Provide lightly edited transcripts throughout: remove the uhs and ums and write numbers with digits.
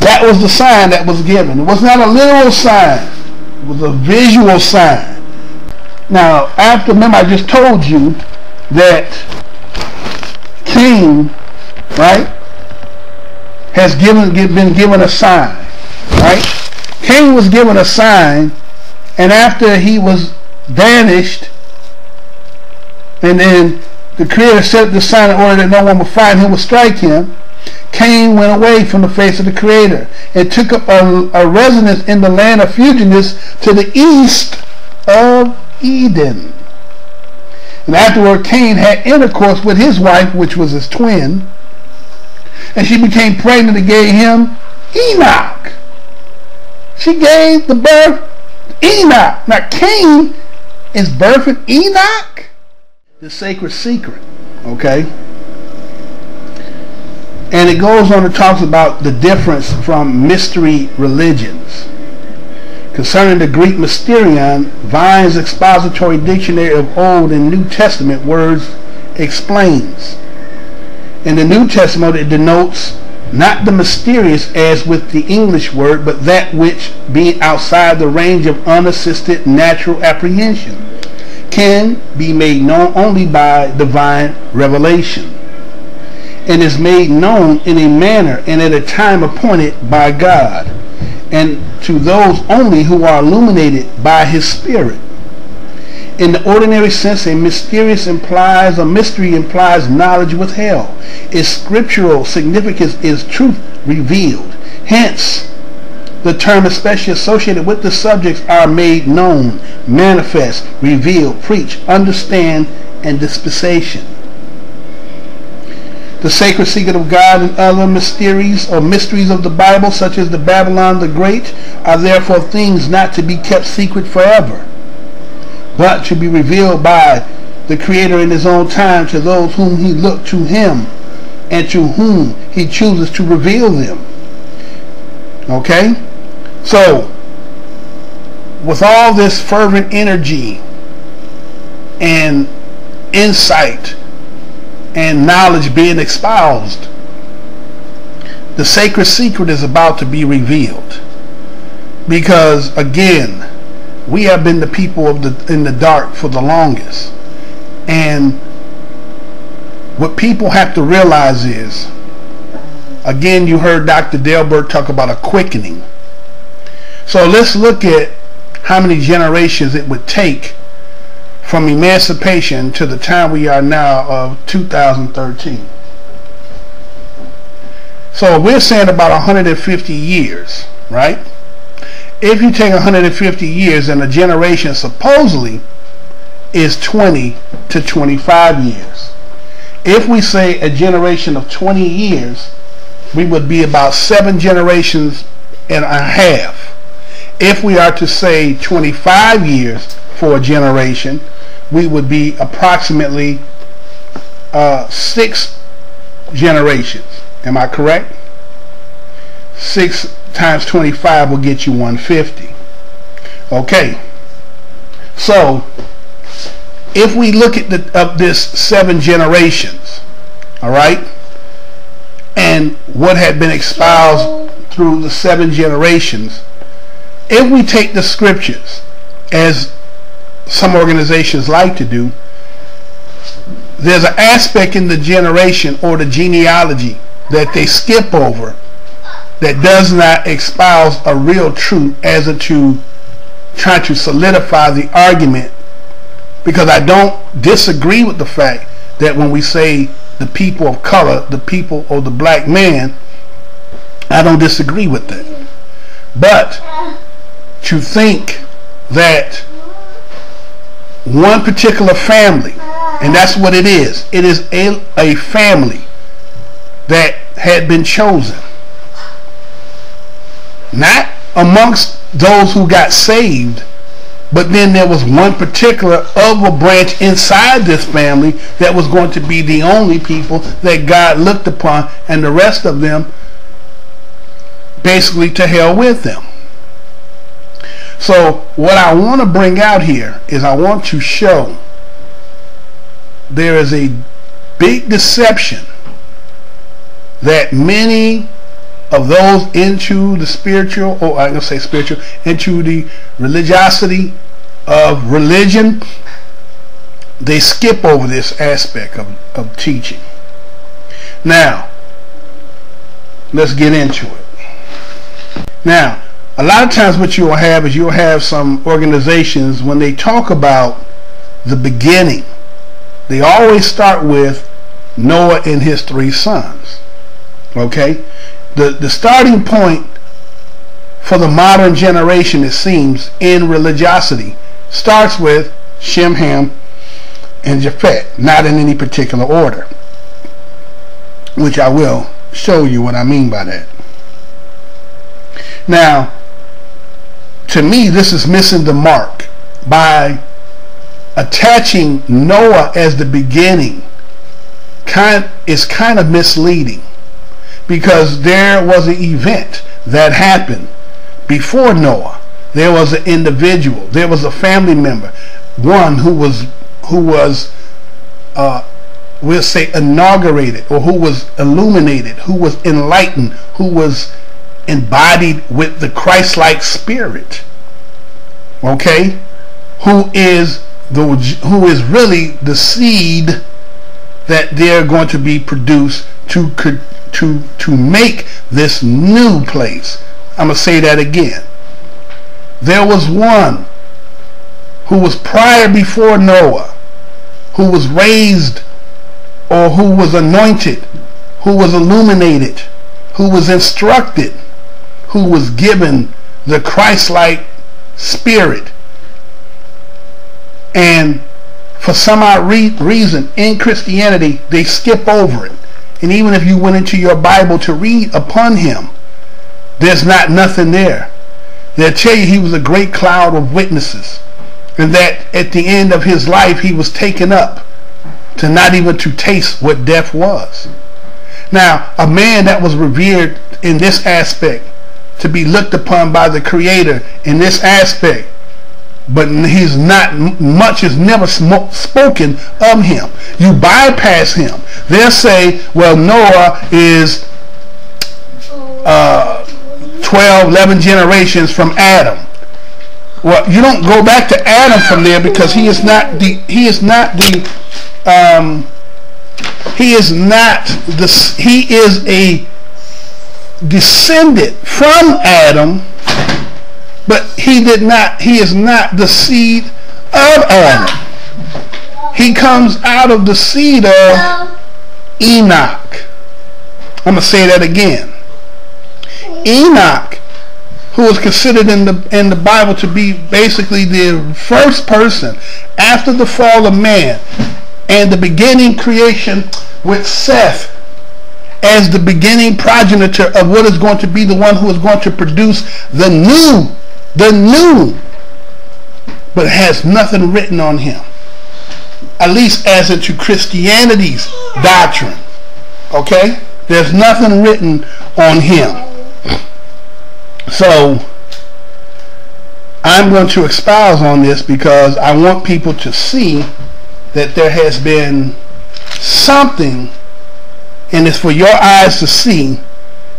That was the sign that was given. It was not a literal sign. It was a visual sign. Now, after, remember I just told you that Cain, right, has been given a sign, right? Cain was given a sign, and after he was banished, and then the Creator set the sign in order that no one would find him, would strike him, Cain went away from the face of the Creator and took up a residence in the land of fugitives to the east of Eden. And afterward Cain had intercourse with his wife, which was his twin, and she became pregnant and gave him Enoch. She gave the birth Enoch. Now Cain is birthing Enoch. The sacred secret, okay? And it goes on and talks about the difference from mystery religions. Concerning the Greek mysterion, Vine's expository dictionary of Old and New Testament words explains. In the New Testament, it denotes not the mysterious as with the English word, but that which, being outside the range of unassisted natural apprehension, can be made known only by divine revelation, and is made known in a manner and at a time appointed by God, and to those only who are illuminated by His Spirit. In the ordinary sense, a mystery implies knowledge withheld. Its scriptural significance is truth revealed. Hence, the term especially associated with the subjects are made known, manifest, revealed, preach, understand, and dispensation. The sacred secret of God and other mysteries or mysteries of the Bible, such as the Babylon the Great, are therefore things not to be kept secret forever, but to be revealed by the Creator in His own time to those whom He look to Him and to whom He chooses to reveal them. Okay? So, with all this fervent energy and insight and knowledge being espoused, the sacred secret is about to be revealed. Because again, we have been the people of in the dark for the longest, and what people have to realize is, again, you heard Dr. Delbert talk about a quickening. So let's look at how many generations it would take from emancipation to the time we are now of 2013. So we're saying about 150 years, right? If you take 150 years, and a generation supposedly is 20 to 25 years. If we say a generation of 20 years, we would be about 7 generations and a half. If we are to say 25 years for a generation, we would be approximately 6 generations. Am I correct? 6 times 25 will get you 150. Okay. So, if we look at this 7 generations, all right, and what had been espoused through the 7 generations, if we take the scriptures, as some organizations like to do, there's an aspect in the generation or the genealogy that they skip over that does not espouse a real truth as to try to solidify the argument, because I don't disagree with the fact that when we say the people of color, the people or the black man, I don't disagree with that. But to think that one particular family, and that's what it is a family that had been chosen, not amongst those who got saved, but then there was one particular of a branch inside this family that was going to be the only people that God looked upon, and the rest of them basically to hell with them. So what I want to bring out here is I want to show there is a big deception that many of those into the spiritual, or I'm going to say spiritual, into the religiosity of religion, they skip over this aspect of teaching. Now, let's get into it. Now, a lot of times what you'll have is you'll have some organizations, when they talk about the beginning, they always start with Noah and his 3 sons. Okay? The starting point for the modern generation, it seems, in religiosity starts with Shem, Ham, and Japheth, not in any particular order, which I will show you what I mean by that. Now, to me, this is missing the mark by attaching Noah as the beginning. Is kind of misleading, because there was an event that happened before Noah. There was an individual, there was a family member, one who was we'll say inaugurated, or who was illuminated, who was enlightened, who was embodied with the Christ-like spirit. Okay? Who is really the seed that they're going to be produced to make this new place. I'm going to say that again. There was one who was prior before Noah, who was raised, or who was anointed, who was illuminated, who was instructed, who was given the Christ-like spirit. And for some odd reason in Christianity, they skip over it. And even if you went into your Bible to read upon him, there's nothing there. They'll tell you he was a great cloud of witnesses, and that at the end of his life he was taken up to not even to taste what death was. Now, a man that was revered in this aspect, to be looked upon by the Creator in this aspect, but he's not, much is never spoken of him. You bypass him. They'll say, well, Noah is 11 generations from Adam. Well, you don't go back to Adam from there, because he is a descendant from Adam, but he is not the seed of Adam. He comes out of the seed of Enoch. I'm going to say that again. Enoch, who is considered in the Bible to be basically the first person after the fall of man, and the beginning creation with Seth as the beginning progenitor of what is going to be the one who is going to produce the new, but has nothing written on him, at least as into Christianity's doctrine. Okay? There's nothing written on him. So I'm going to expound on this, because I want people to see that there has been something, and it's for your eyes to see.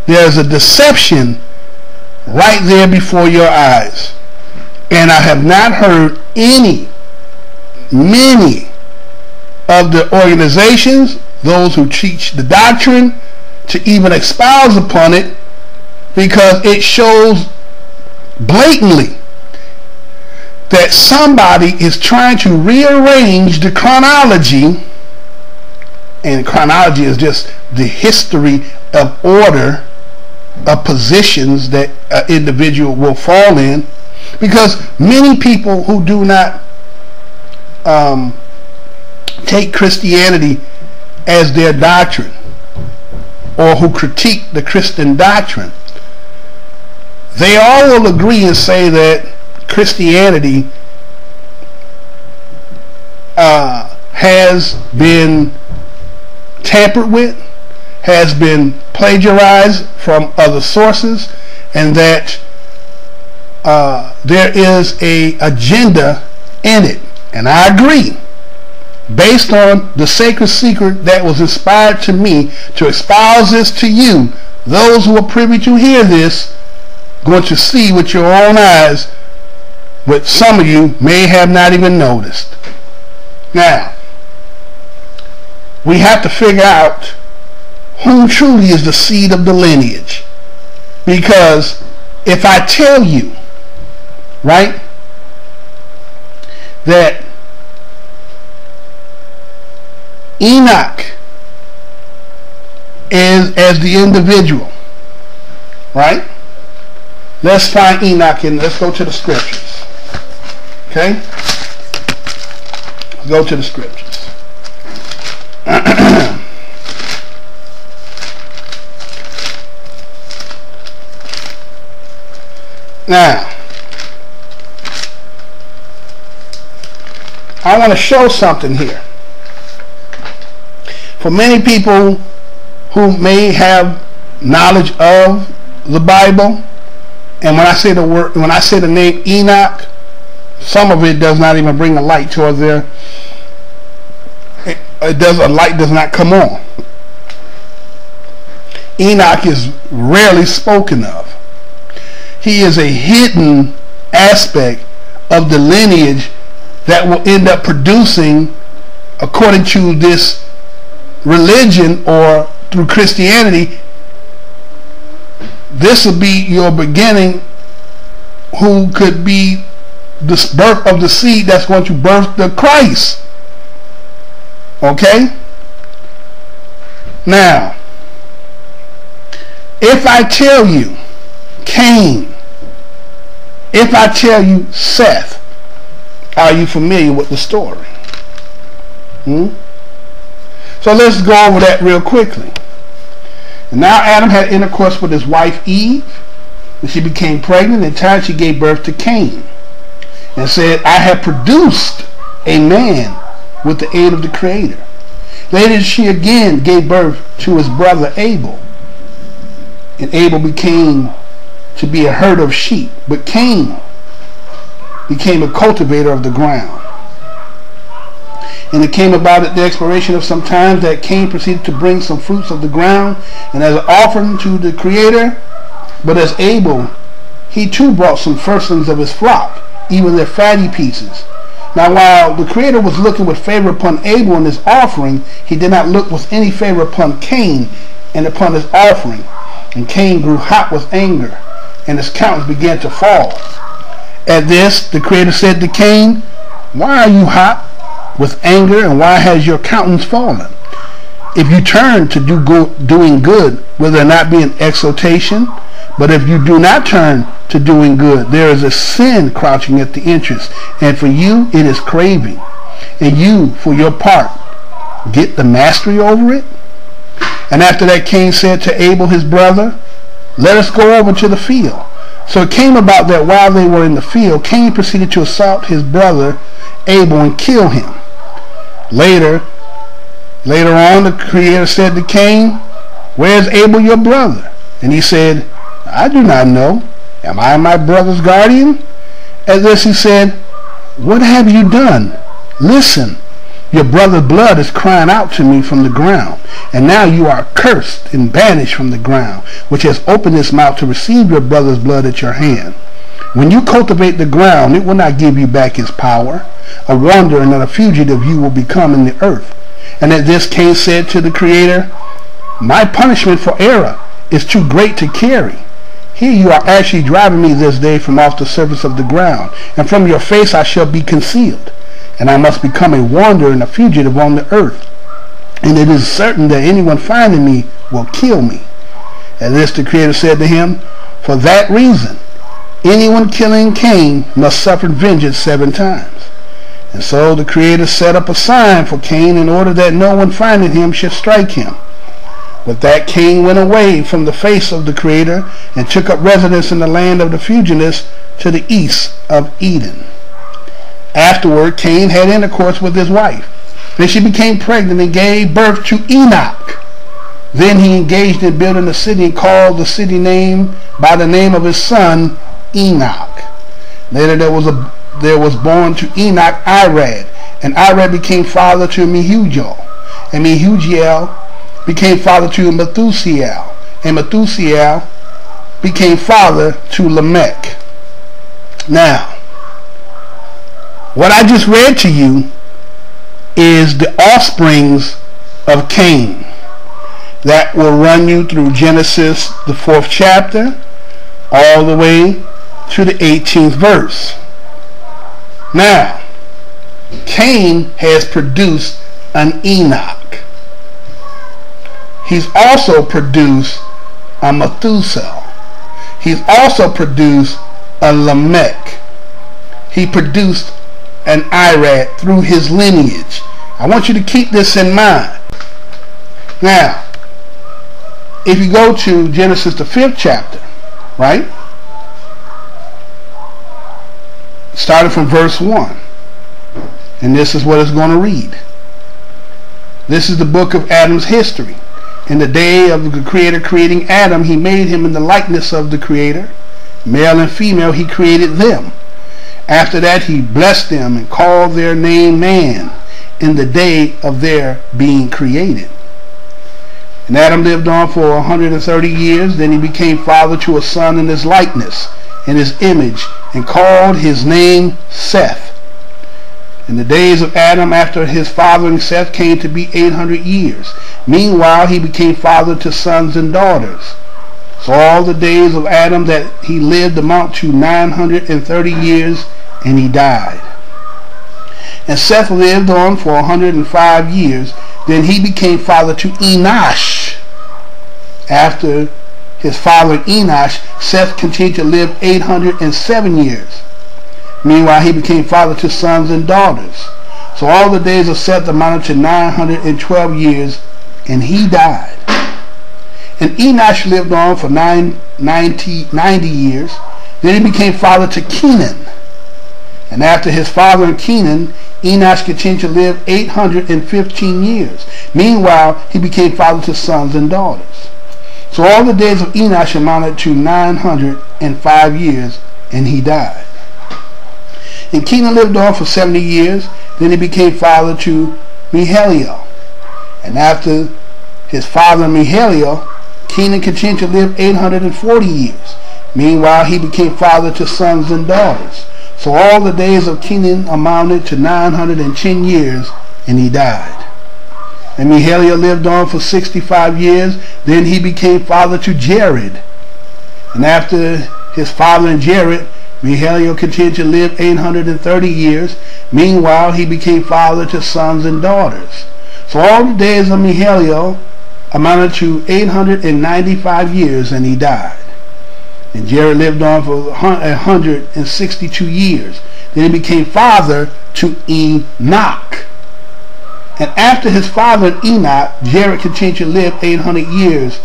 There's a deception right there before your eyes. And I have not heard many of the organizations, those who teach the doctrine, to even expound upon it, because it shows blatantly that somebody is trying to rearrange the chronology, and chronology is just the history of order of positions that an individual will fall in, because many people who do not take Christianity as their doctrine, or who critique the Christian doctrine, they all will agree and say that Christianity has been tampered with, has been plagiarized from other sources, and that there is a agenda in it. And I agree. Based on the sacred secret that was inspired to me to espouse this to you, those who are privy to hear this, going to see with your own eyes what some of you may have not even noticed. Now, we have to figure out who truly is the seed of the lineage. Because if I tell you, right, that Enoch is as the individual, right? Let's find Enoch and let's go to the scriptures. Okay? Let's go to the scriptures. Now, I want to show something here. For many people who may have knowledge of the Bible, and when I say the name Enoch, some of it does not even bring a light towards there. A light does not come on. Enoch is rarely spoken of. He is a hidden aspect of the lineage that will end up producing, according to this religion or through Christianity, this will be your beginning, who could be the birth of the seed that's going to birth the Christ. Okay? Now, if I tell you Cain, if I tell you Seth, are you familiar with the story? So let's go over that real quickly. And now Adam had intercourse with his wife Eve, and she became pregnant. In time she gave birth to Cain, and said, I have produced a man with the aid of the Creator. Later she again gave birth to his brother Abel, and Abel became to be a herder of sheep, but Cain became a cultivator of the ground. And it came about at the expiration of some time that Cain proceeded to bring some fruits of the ground and as an offering to the Creator. But as Abel, he too brought some firstlings of his flock, even their fatty pieces. Now while the Creator was looking with favor upon Abel and his offering, he did not look with any favor upon Cain and upon his offering. And Cain grew hot with anger, and his countenance began to fall. At this, the Creator said to Cain, why are you hot with anger, and why has your countenance fallen? If you turn to doing good, will there not be an exaltation? But if you do not turn to doing good, there is a sin crouching at the entrance, and for you it is craving. And you, for your part, get the mastery over it? And after that Cain said to Abel his brother, let us go over to the field. So it came about that while they were in the field, Cain proceeded to assault his brother Abel and kill him. Later on, the Creator said to Cain, where is Abel your brother? And he said, I do not know. Am I my brother's guardian? At this he said, what have you done? Listen, your brother's blood is crying out to me from the ground, and now you are cursed and banished from the ground, which has opened its mouth to receive your brother's blood at your hand. When you cultivate the ground, it will not give you back its power. A wanderer and a fugitive you will become in the earth. And at this Cain said to the Creator, my punishment for error is too great to carry. Here you are actually driving me this day from off the surface of the ground, and from your face I shall be concealed, and I must become a wanderer and a fugitive on the earth. And it is certain that anyone finding me will kill me. At this the Creator said to him, for that reason, anyone killing Cain must suffer vengeance 7 times. And so the Creator set up a sign for Cain in order that no one finding him should strike him. With that Cain went away from the face of the Creator and took up residence in the land of the fugitives to the east of Eden. Afterward Cain had intercourse with his wife, and she became pregnant and gave birth to Enoch. Then he engaged in building a city and called the city name by the name of his son Enoch. Later there was born to Enoch Irad, and Irad became father to Mehujael, and Mehujael became father to Methusael, and Methusael became father to Lamech. Now, what I just read to you is the offsprings of Cain that will run you through Genesis, the 4th chapter, all the way to the 18th verse. Now, Cain has produced an Enoch. He's also produced a Methuselah. He's also produced a Lamech. He produced an Irad through his lineage. I want you to keep this in mind. Now, if you go to Genesis the 5th chapter, right? Starting from verse 1. And this is what it's going to read. This is the book of Adam's history. In the day of the Creator creating Adam, he made him in the likeness of the Creator. Male and female, he created them. After that, he blessed them and called their name man in the day of their being created. And Adam lived on for 130 years. Then he became father to a son in his likeness, in his image, and called his name Seth. And the days of Adam after his fathering Seth came to be 800 years. Meanwhile, he became father to sons and daughters. So all the days of Adam that he lived amount to 930 years, and he died. And Seth lived on for 105 years. Then he became father to Enoch. After his father Enoch, Seth continued to live 807 years. Meanwhile, he became father to sons and daughters. So all the days of Seth amounted to 912 years, and he died. And Enoch lived on for 90 years. Then he became father to Cain. And after his father and Cain, Enoch continued to live 815 years. Meanwhile, he became father to sons and daughters. So all the days of Enoch amounted to 905 years, and he died. And Cain lived on for 70 years. Then he became father to Mehujael. And after his father Mehujael, Cain continued to live 840 years. Meanwhile, he became father to sons and daughters. So all the days of Cain amounted to 910 years, and he died. And Mehujael lived on for 65 years. Then he became father to Jared. And after his father and Jared, Mehujael continued to live 830 years. Meanwhile, he became father to sons and daughters. So all the days of Mehujael amounted to 895 years, and he died. And Jared lived on for 162 years. Then he became father to Enoch. And after his father Enoch, Jared continued to live 800 years.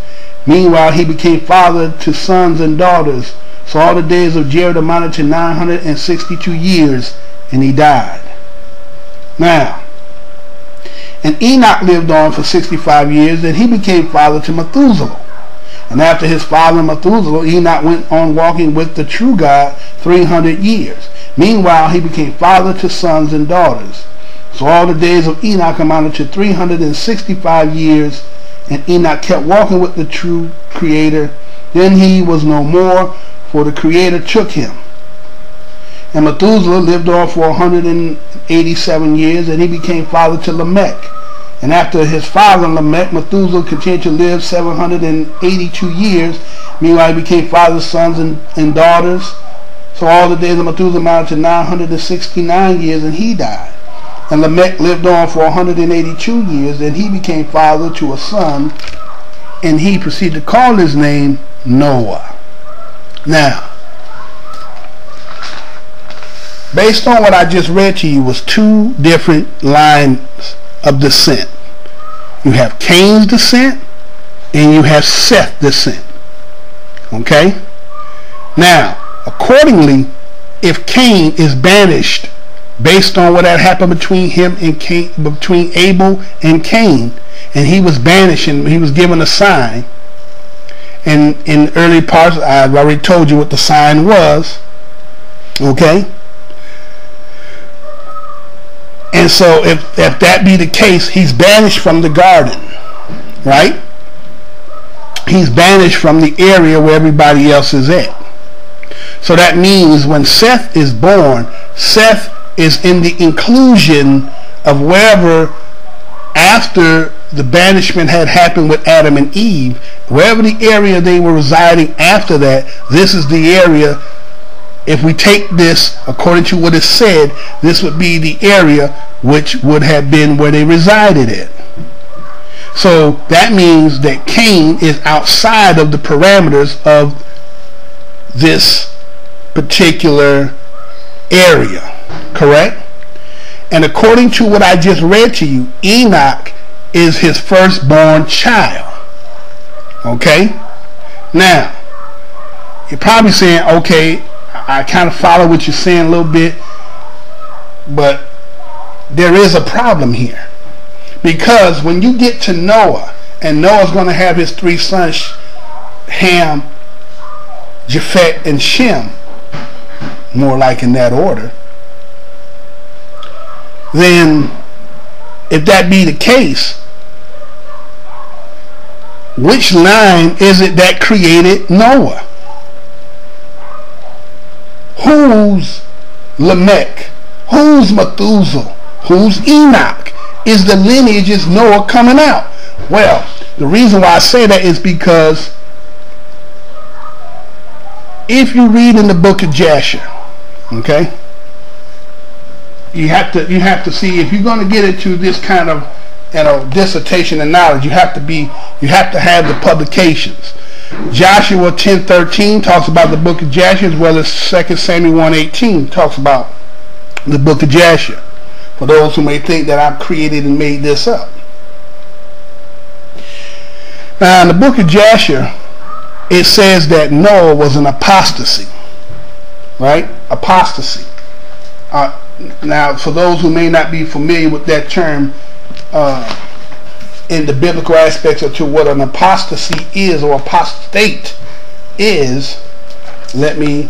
Meanwhile, he became father to sons and daughters. So all the days of Jared amounted to 962 years, and he died. Now, and Enoch lived on for 65 years, and he became father to Methuselah. And after his father Methuselah, Enoch went on walking with the true God 300 years. Meanwhile, he became father to sons and daughters. So all the days of Enoch amounted to 365 years, and Enoch kept walking with the true Creator. Then he was no more, for the Creator took him. And Methuselah lived on for 187 years, and he became father to Lamech. And after his father Lamech, Methuselah continued to live 782 years. Meanwhile, he became father to sons and daughters. So all the days of Methuselah amounted to 969 years, and he died. And Lamech lived on for 182 years, and he became father to a son, and he proceeded to call his name Noah. Now, based on what I just read to you, was two different lines of descent. You have Cain's descent, and you have Seth's descent. Okay? Now, accordingly, if Cain is banished based on what had happened between him and Cain, between Abel and Cain, and he was banished, and he was given a sign. And in early parts, I've already told you what the sign was. Okay? And so if that be the case, he's banished from the garden. Right? He's banished from the area where everybody else is at. So that means when Seth is born, Seth is in the inclusion of wherever, after the banishment had happened with Adam and Eve, wherever the area they were residing after that, this is the area. If we take this according to what is said, this would be the area which would have been where they resided at. So that means that Cain is outside of the parameters of this particular area, correct? And according to what I just read to you, Enoch is his firstborn child. Okay? Now, you're probably saying, okay, I kind of follow what you're saying a little bit, but there is a problem here. Because when you get to Noah, and Noah's going to have his three sons, Ham, Japheth, and Shem, more like in that order, then if that be the case, which line is it that created Noah? Who's Lamech? Who's Methuselah? Who's Enoch? Is the lineages Noah coming out? Well, the reason why I say that is because if you read in the book of Jasher, okay, you have to see, if you're going to get into this kind of, dissertation and knowledge, you have to have the publications. Joshua 10:13 talks about the book of Jasher, as well as 2 Samuel 1:18 talks about the book of Jasher, for those who may think that I've created and made this up. Now in the book of Jasher, it says that Noah was an apostasy, right? Apostasy. Now, for those who may not be familiar with that term in the biblical aspects of to what an apostasy is, or apostate is, let me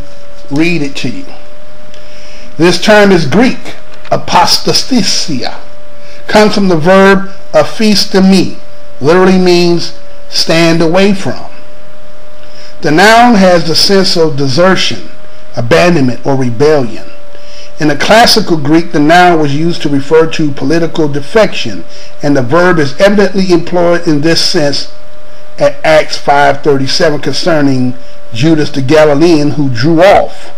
read it to you. This term is Greek, apostasia. Comes from the verb aphistemi, literally means stand away from. The noun has the sense of desertion, abandonment, or rebellion. In the classical Greek, the noun was used to refer to political defection, and the verb is evidently employed in this sense at Acts 5:37 concerning Judas the Galilean who drew off.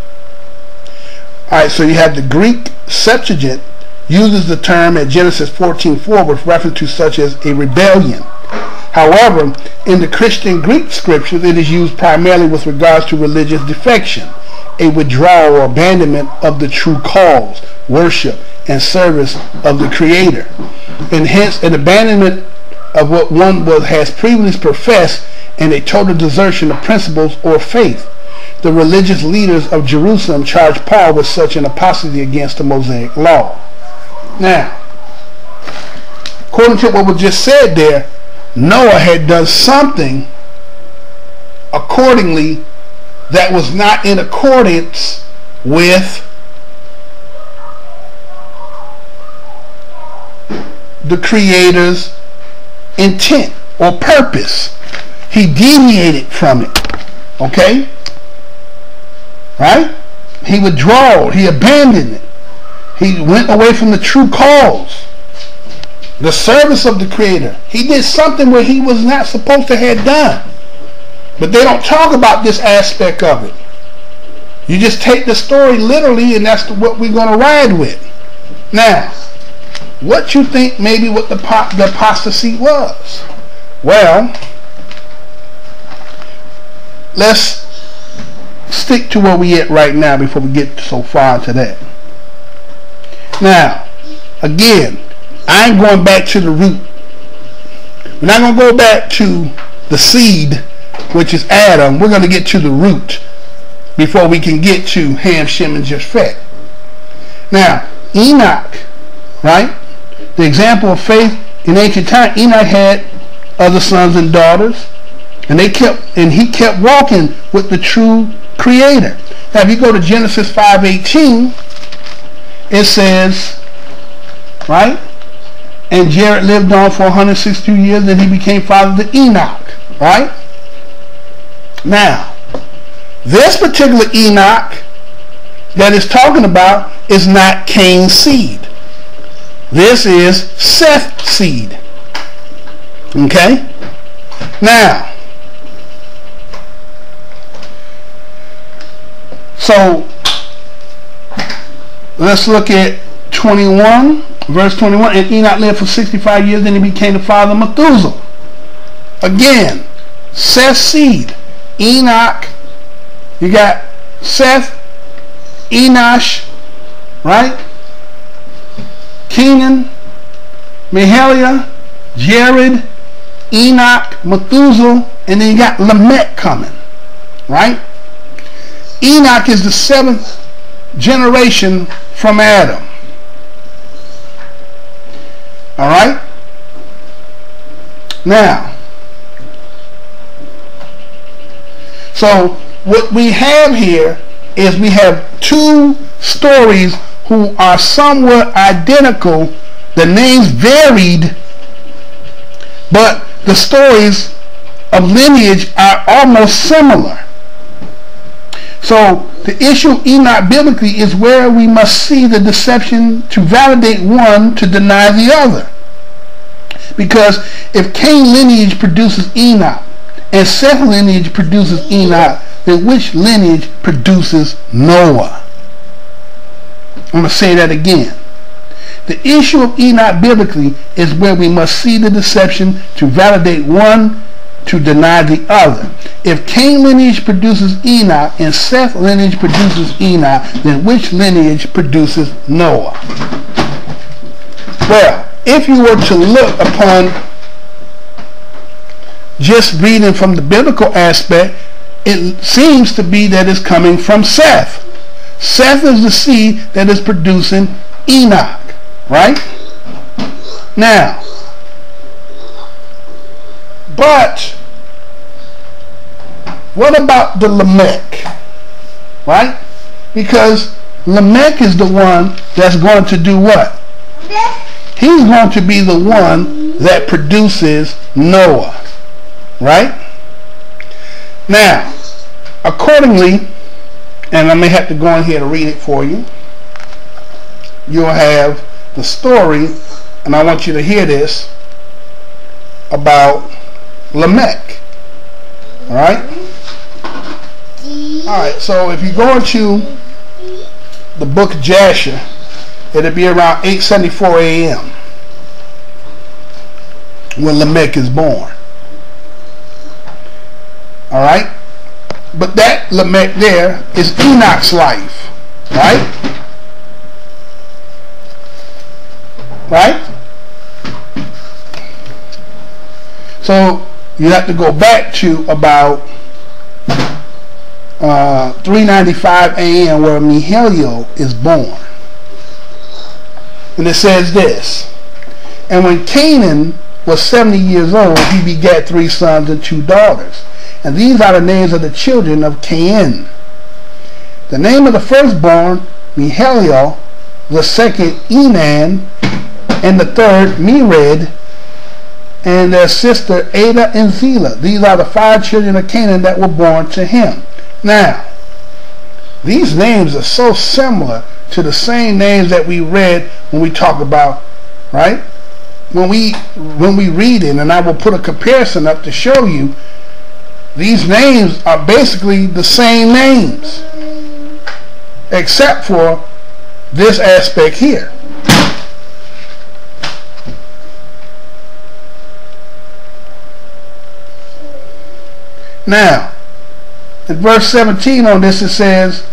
Alright, so you have the Greek Septuagint uses the term at Genesis 14:4 with reference to such as a rebellion. However, in the Christian Greek scriptures, it is used primarily with regards to religious defection, a withdrawal or abandonment of the true cause, worship, and service of the Creator, and hence an abandonment of what one has previously professed, and a total desertion of principles or faith. The religious leaders of Jerusalem charged Paul with such an apostasy against the Mosaic law. Now, according to what was just said there, Noah had done something accordingly that was not in accordance with the Creator's intent or purpose. He deviated from it. Okay? Right? He withdrew. He abandoned it. He went away from the true cause, the service of the Creator. He did something where he was not supposed to have done. But they don't talk about this aspect of it. You just take the story literally, and that's what we're going to ride with. Now, what you think maybe what the apostasy was? Well, let's stick to where we at right now before we get so far into that. Now, again, I ain't going back to the root. We're not going to go back to the seed, which is Adam. We're going to get to the root before we can get to Ham, Shem, and Japheth. Now, Enoch, right? The example of faith in ancient time, Enoch had other sons and daughters, and he kept walking with the true Creator. Now, if you go to Genesis 5:18, it says, right? And Jared lived on for 162 years, and he became father to Enoch, right? Now, this particular Enoch that is talking about is not Cain's seed. This is Seth's seed. Okay? Now, so let's look at 21, verse 21. And Enoch lived for 65 years, then he became the father of Methuselah. Again, Seth's seed. Enoch, you got Seth, Enosh, right? Kenan, Mahalalel, Jared, Enoch, Methuselah, and then you got Lamech coming, right? Enoch is the 7th generation from Adam. All right? Now, so what we have here is we have two stories who are somewhat identical. The names varied, but the stories of lineage are almost similar. So the issue of Enoch biblically is where we must see the deception to validate one to deny the other. Because if Cain lineage produces Enoch and Seth lineage produces Enoch, then which lineage produces Noah? I'm going to say that again. The issue of Enoch biblically is where we must see the deception to validate one to deny the other. If Cain lineage produces Enoch and Seth lineage produces Enoch, then which lineage produces Noah? Well, if you were to look upon just reading from the biblical aspect, it seems to be that it's coming from Seth. Seth is the seed that is producing Enoch, right? Now, but what about the Lamech, right? Because Lamech is the one that's going to do what? He's going to be the one that produces Noah, right? Now, accordingly, and I may have to go in here to read it for you, you'll have the story, and I want you to hear this, about Lamech. Alright? Alright, so if you go into the book of Jasher, it'll be around 8:74 a.m. when Lamech is born. Alright? But that Lamech there is Enoch's life. Right? Right? So you have to go back to about 3:95 a.m. where Mahalalel is born. And it says this: and when Canaan was 70 years old, he begat 3 sons and 2 daughters. And these are the names of the children of Cain. The name of the firstborn, Mahalalel, the second, Enan, and the third, Mered, and their sister Ada and Zillah. These are the 5 children of Canaan that were born to him. Now, these names are so similar to the same names that we read when we talk about, right? When we read it, and I will put a comparison up to show you, these names are basically the same names, except for this aspect here. Now, in verse 17 on this it says,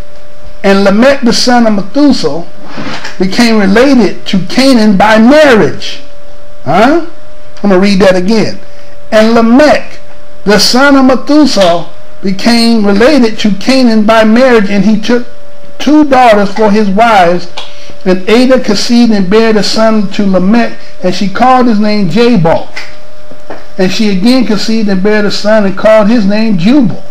and Lamech the son of Methuselah became related to Canaan by marriage. I'm going to read that again. And Lamech the son of Methuselah became related to Canaan by marriage, and he took 2 daughters for his wives. And Ada conceived and bare a son to Lamech, and she called his name Jabal. And she again conceived and bare a son and called his name Jubal.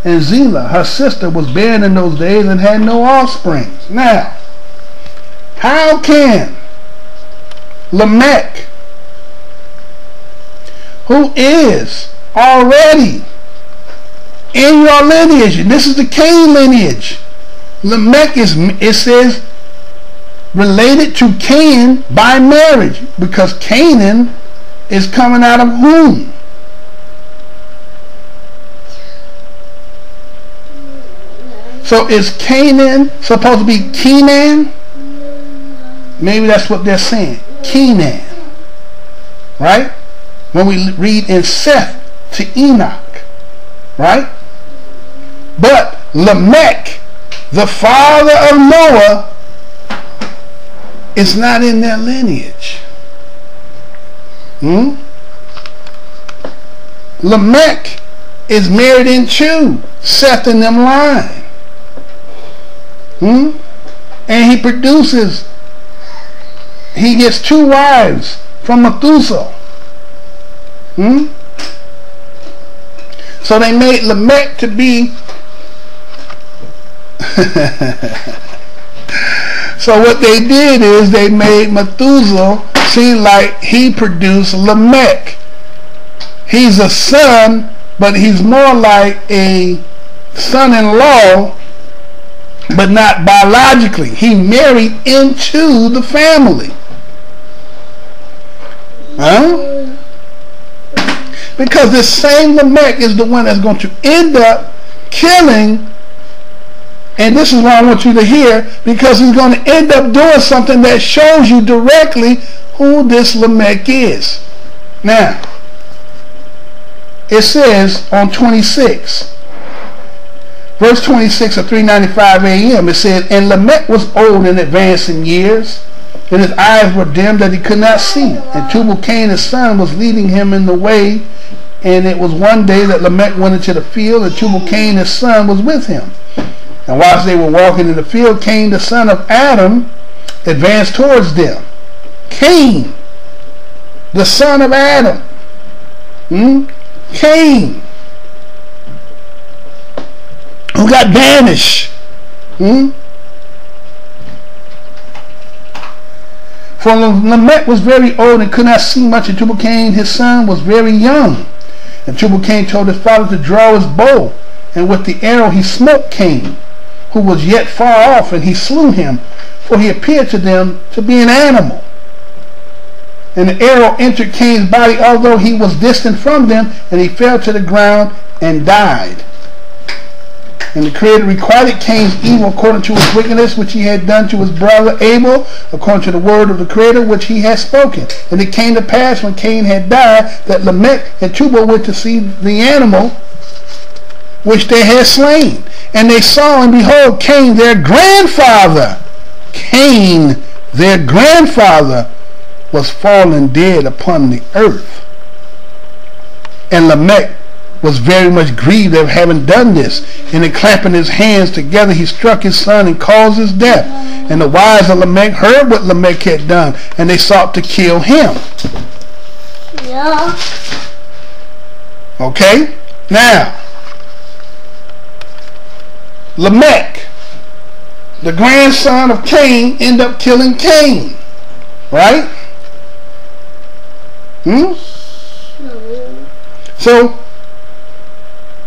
And Zillah, her sister, was barren in those days and had no offspring. Now, how can Lamech, who is already in your lineage, and this is the Cain lineage, Lamech is, it says, related to Cain by marriage, because Canaan is coming out of whom? So is Canaan supposed to be Kenan? Maybe that's what they're saying. Kenan. Right? When we read in Seth to Enoch. Right? But Lamech, the father of Noah, is not in their lineage. Lamech is married into Seth and them line. And he produces, he gets 2 wives from Methuselah. So they made Lamech to be so what they did is they made Methuselah seem like he produced Lamech. He's a son, but he's more like a son-in-law, but not biologically. He married into the family. Because this same Lamech is the one that's going to end up killing, and this is what I want you to hear, because he's going to end up doing something that shows you directly who this Lamech is. Now, it says on 26, verse 26 of 395 a.m., it says, and Lamech was old and advanced in years, and his eyes were dim that he could not see. And Tubal-Cain his son was leading him in the way, and it was one day that Lamech went into the field, and Tubal-Cain his son was with him. And whilst they were walking in the field, Cain the son of Adam advanced towards them. Cain, the son of Adam. Cain, who got banished. For Lamech was very old and could not see much, and Tubal-Cain his son was very young. And Tubal-Cain told his father to draw his bow, and with the arrow he smote Cain, who was yet far off, and he slew him, for he appeared to them to be an animal. And the arrow entered Cain's body, although he was distant from them, and he fell to the ground and died. And the Creator requited Cain's evil according to his wickedness, which he had done to his brother Abel, according to the word of the Creator, which he had spoken. And it came to pass, when Cain had died, that Lamech and Tubal went to see the animal which they had slain. And they saw, and behold, Cain, their grandfather, was fallen dead upon the earth. And Lamech was very much grieved at having done this, and in clapping his hands together he struck his son and caused his death. And the wives of Lamech heard what Lamech had done, and they sought to kill him. Okay? Now, Lamech, the grandson of Cain, ended up killing Cain. Right? So,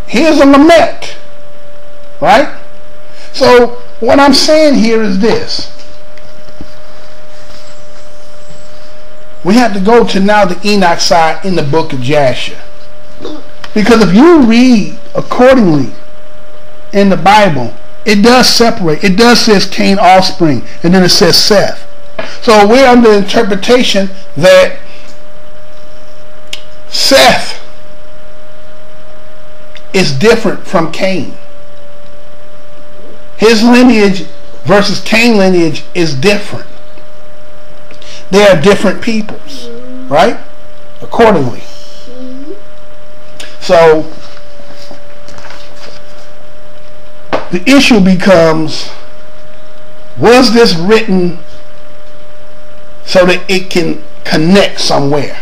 here's a Lamech. Right? So, what I'm saying here is this. We have to go to now the Enoch side in the book of Jasher. Because if you read accordingly in the Bible, it does separate. It does says Cain offspring, and then it says Seth. So we're under the interpretation that Seth is different from Cain. His lineage versus Cain lineage is different. They are different peoples, right? Accordingly. So the issue becomes, was this written so that it can connect somewhere.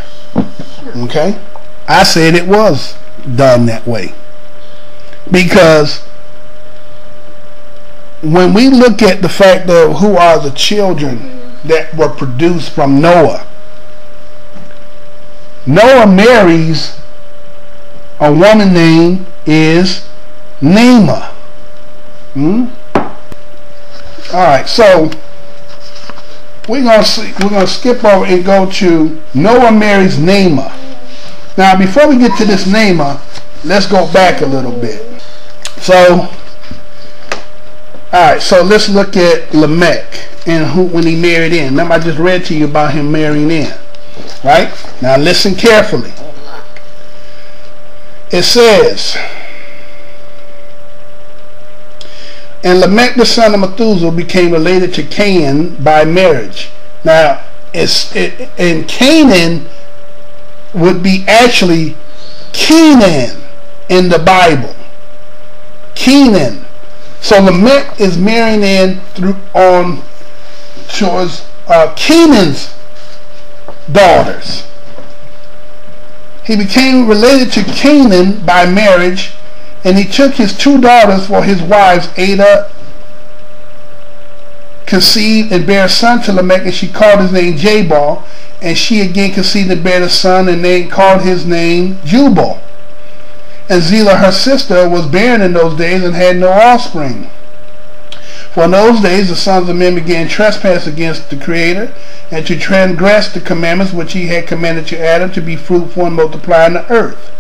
Okay? I said it was done that way. Because when we look at the fact of who are the children that were produced from Noah, Noah marries a woman named is Lamech. Alright, so we're gonna skip over and go to Noah marries Lamech. Now before we get to this Lamech, let's go back a little bit. So alright, so let's look at Lamech and when he married in. Remember I just read to you about him marrying in. Right? Now listen carefully. It says, and Lamech the son of Methuselah became related to Cain by marriage. Now, and Canaan would be actually Canaan in the Bible. Canaan. So Lamech is marrying in towards Canaan's daughters. He became related to Canaan by marriage, and he took his 2 daughters for his wives. Ada conceived and bare a son to Lamech, and she called his name Jabal, and she again conceived and bare a son, and they called his name Jubal. And Zillah her sister was barren in those days and had no offspring. For in those days the sons of men began trespass against the Creator, and to transgress the commandments which he had commanded to Adam, to be fruitful and multiply in the earth.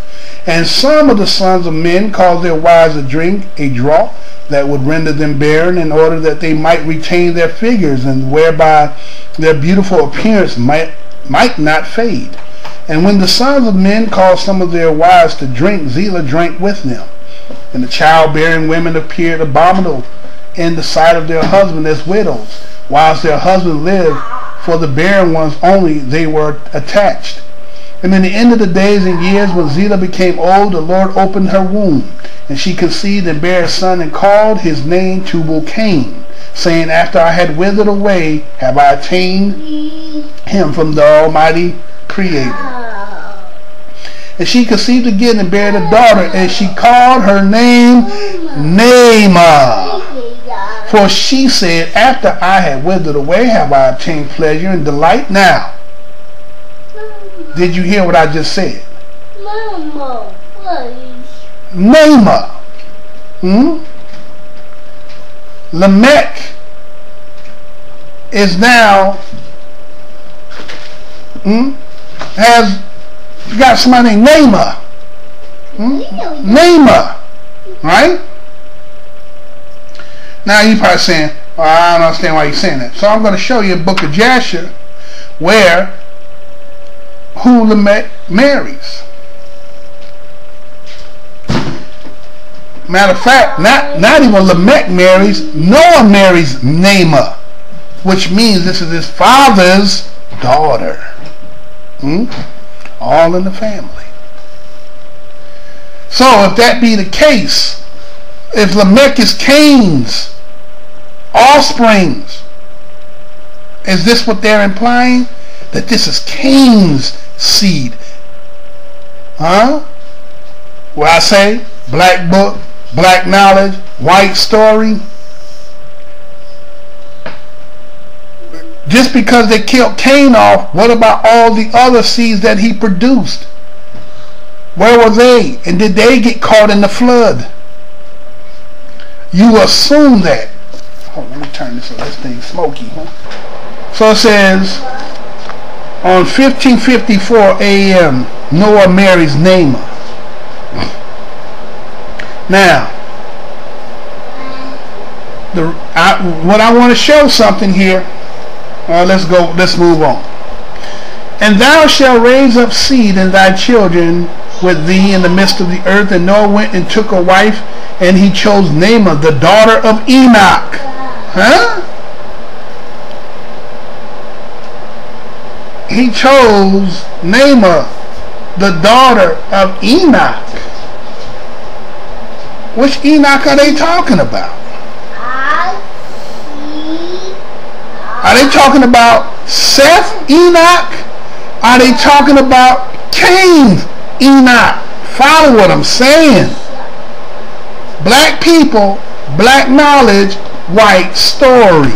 And some of the sons of men caused their wives to drink a draught that would render them barren, in order that they might retain their figures, and whereby their beautiful appearance might not fade. And when the sons of men caused some of their wives to drink, Zillah drank with them. And the childbearing women appeared abominable in the sight of their husband as widows, whilst their husband lived. For the barren ones only they were attached. And in the end of the days and years, when Zillah became old, the Lord opened her womb, and she conceived and bare a son, and called his name Tubal-Cain, saying, after I had withered away, have I attained him from the Almighty Creator. And she conceived again and bare a daughter, and she called her name Naamah. For she said, after I had withered away, have I obtained pleasure and delight. Now, did you hear what I just said? Mama, please. Naamah. Lamech is now has got somebody named Naamah. Naamah. Right? Now you probably saying, well, I don't understand why you're saying that. So I'm going to show you a book of Jasher where who Lamech marries. Matter of fact, not even Lamech marries, Noah marries Naamah, which means this is his father's daughter. All in the family. So if that be the case, if Lamech is Cain's offsprings, is this what they're implying? That this is Cain's seed? Huh? Well, I say black book, black knowledge, white story. Just because they killed Cain off, what about all the other seeds that he produced? Where were they? And did they get caught in the flood? You assume that. Hold on, let me turn this on. This thing's smoky, huh? So it says, on 1554 a.m., Noah marries Naamah. Now, what I want to show something here. Let's move on. And thou shalt raise up seed in thy children with thee in the midst of the earth. And Noah went and took a wife, and he chose Naamah, the daughter of Enoch. Huh? He chose Naamah, the daughter of Enoch. Which Enoch are they talking about? Are they talking about Seth, Enoch, Are they talking about Cain, Enoch? Follow what I'm saying. Black people, black knowledge, white story.